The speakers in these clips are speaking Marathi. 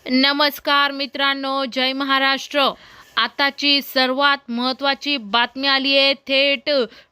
नमस्कार मित्रांनो, जय महाराष्ट्र। आताची सर्वात महत्त्वाची बातमी आली आहे थेट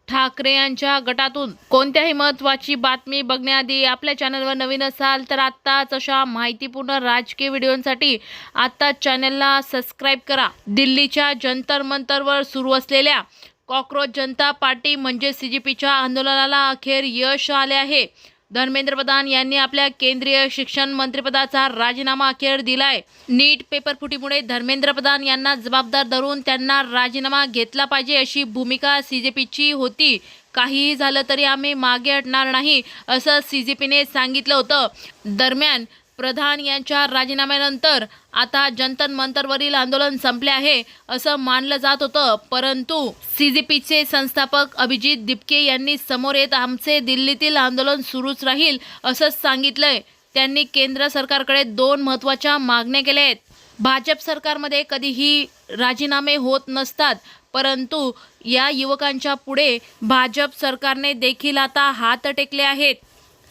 ठाकरे यांच्या गटातून। कोणत्याही महत्त्वाची बातमी बघण्याआधी आपल्या चॅनलवर नवीन असाल तर आत्ताच अशा माहितीपूर्ण राजकीय व्हिडिओंसाठी आत्ताच चॅनलला सबस्क्राईब करा। दिल्लीच्या जंतर मंतरवर सुरू असलेल्या कॉकरोच जनता पार्टी म्हणजे सीजेपीच्या आंदोलनाला अखेर यश आले आहे। धर्मेंद्र प्रधान यांनी आपल्या केंद्रीय शिक्षण मंत्रिपदाचा राजीनामा अखेर दिलाय। नीट पेपर फुटीमुळे धर्मेंद्र प्रधान यांना जबाबदार धरून त्यांना राजीनामा घेतला पाहिजे अशी भूमिका सीजेपीची होती। काहीही झालं तरी आम्ही मागे हटणार नाही असं सीजेपीने सांगितलं होतं। दरम्यान प्रधान यांच्या राजीनाम्यानंतर आता जंतर मंतरवरील आंदोलन संपले आहे असं मानलं जात होतं, परंतु सीजेपीचे संस्थापक अभिजित दिपके यांनी समोर येत आमचे दिल्लीतील आंदोलन सुरूच राहील असं सांगितलंय। त्यांनी केंद्र सरकारकडे 2 महत्त्वाच्या मागण्या केल्या आहेत। भाजप सरकारमध्ये कधीही राजीनामे होत नसतात, परंतु या युवकांच्या पुढे भाजप सरकारने देखील आता हात टेकले आहेत।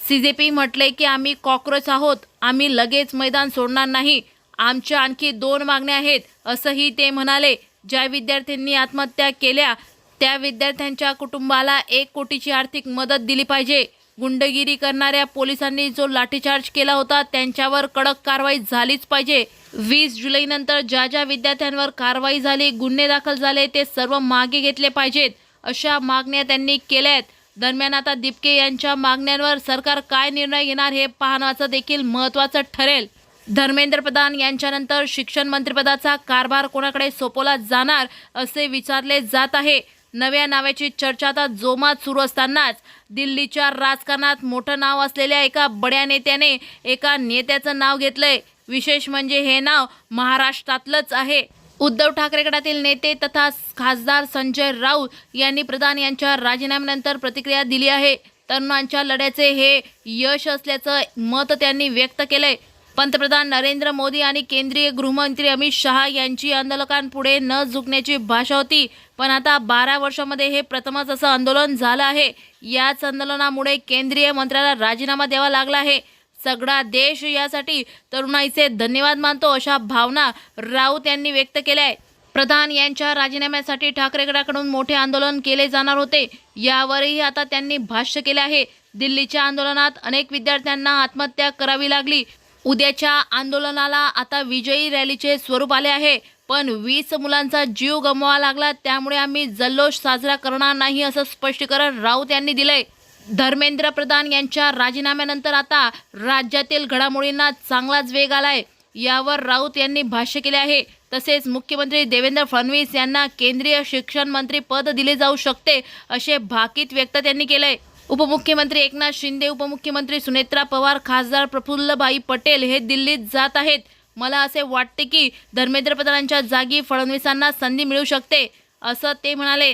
सीजेपी म्हटले की आम्ही कॉकरोच आहोत, आम्ही लगेच मैदान सोडणार नाही। आमच्या आणखी 2 मागण्या आहेत असंही ते म्हणाले। ज्या विद्यार्थ्यांनी आत्महत्या केल्या त्या विद्यार्थ्यांच्या कुटुंबाला 1 कोटीची आर्थिक मदत दिली पाहिजे। गुंडगिरी करणाऱ्या पोलिसांनी जो लाठीचार्ज केला होता त्यांच्यावर कडक कारवाई झालीच पाहिजे। 20 जुलैनंतर ज्या ज्या विद्यार्थ्यांवर कारवाई झाली, गुन्हे दाखल झाले ते सर्व मागे घेतले पाहिजेत अशा मागण्या त्यांनी केल्या आहेत। दरम्यान आता दिपके यांच्या मागण्यांवर सरकार काय निर्णय घेणार हे पाहण्याचं देखील महत्त्वाचं ठरेल। धर्मेंद्र प्रधान यांच्यानंतर शिक्षण मंत्रिपदाचा कारभार कोणाकडे सोपवला जाणार असे विचारले जात आहे। नव्या नावाची चर्चा आता जोमात सुरू असतानाच दिल्लीच्या राजकारणात मोठं नाव असलेल्या एका बड्या नेत्याने एका नेत्याचं नाव घेतलंय। विशेष म्हणजे हे नाव महाराष्ट्रातलंच आहे। उद्धव ठाकरे गटातील नेते तथा खासदार संजय राऊत यांनी प्रधान यांच्या राजीनाम्यानंतर प्रतिक्रिया दिली आहे। तरुणांच्या लढ्याचे हे यश असल्याचं मत त्यांनी व्यक्त केलंय। पंतप्रधान नरेंद्र मोदी आणि केंद्रीय गृहमंत्री अमित शहा यांची आंदोलकांपुढे न झुकण्याची भाषा होती, पण आता 12 वर्षांमध्ये हे प्रथमच असं आंदोलन झालं आहे। याच आंदोलनामुळे केंद्रीय मंत्र्याला राजीनामा द्यावा लागला आहे। सगळा देश यासाठी तरुणाईचे धन्यवाद मानतो अशा भावना राऊत यांनी व्यक्त केल्या आहेत। प्रधान यांच्या राजीनाम्यासाठी ठाकरे गटाकडून मोठे आंदोलन केले जाणार होते, यावरही आता त्यांनी भाष्य केले आहे। दिल्लीच्या आंदोलनात अनेक विद्यार्थ्यांना आत्महत्या करावी लागली। उद्याच्या आंदोलनाला आता विजयी रॅलीचे स्वरूप आले आहे, पण 20 मुलांचा जीव गमवावा लागला, त्यामुळे आम्ही जल्लोष साजरा करणार नाही असं स्पष्टीकरण राऊत यांनी दिलंय। धर्मेंद्र प्रधान यांच्या राजीनाम्यानंतर आता राज्यातील घडामोडींना चांगलाच वेग आलाय, यावर राऊत यांनी भाष्य केले आहे। तसेच मुख्यमंत्री देवेंद्र फडणवीस यांना केंद्रीय शिक्षण मंत्री पद दिले जाऊ शकते असे भाकीत व्यक्त त्यांनी केलंय। उपमुख्यमंत्री एकनाथ शिंदे, उपमुख्यमंत्री सुनेत्रा पवार, खासदार प्रफुल्लभाई पटेल हे दिल्लीत जात आहेत। मला असे वाटते की धर्मेंद्र प्रधानांच्या जागी फडणवीसांना संधी मिळू शकते असं ते म्हणाले।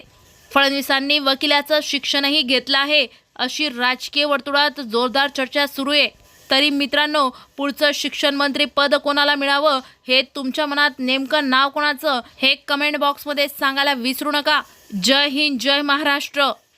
फडणवीसांनी वकिलाचं शिक्षणही घेतलं आहे अशी राजकीय वर्तुळात जोरदार चर्चा सुरू आहे। तरी मित्रांनो, पुढचं शिक्षण मंत्री पद कोणाला मिळावं हे तुमच्या मनात नेमकं नाव कोणाचं हे कमेंट बॉक्समध्ये सांगायला विसरू नका। जय हिंद, जय महाराष्ट्र।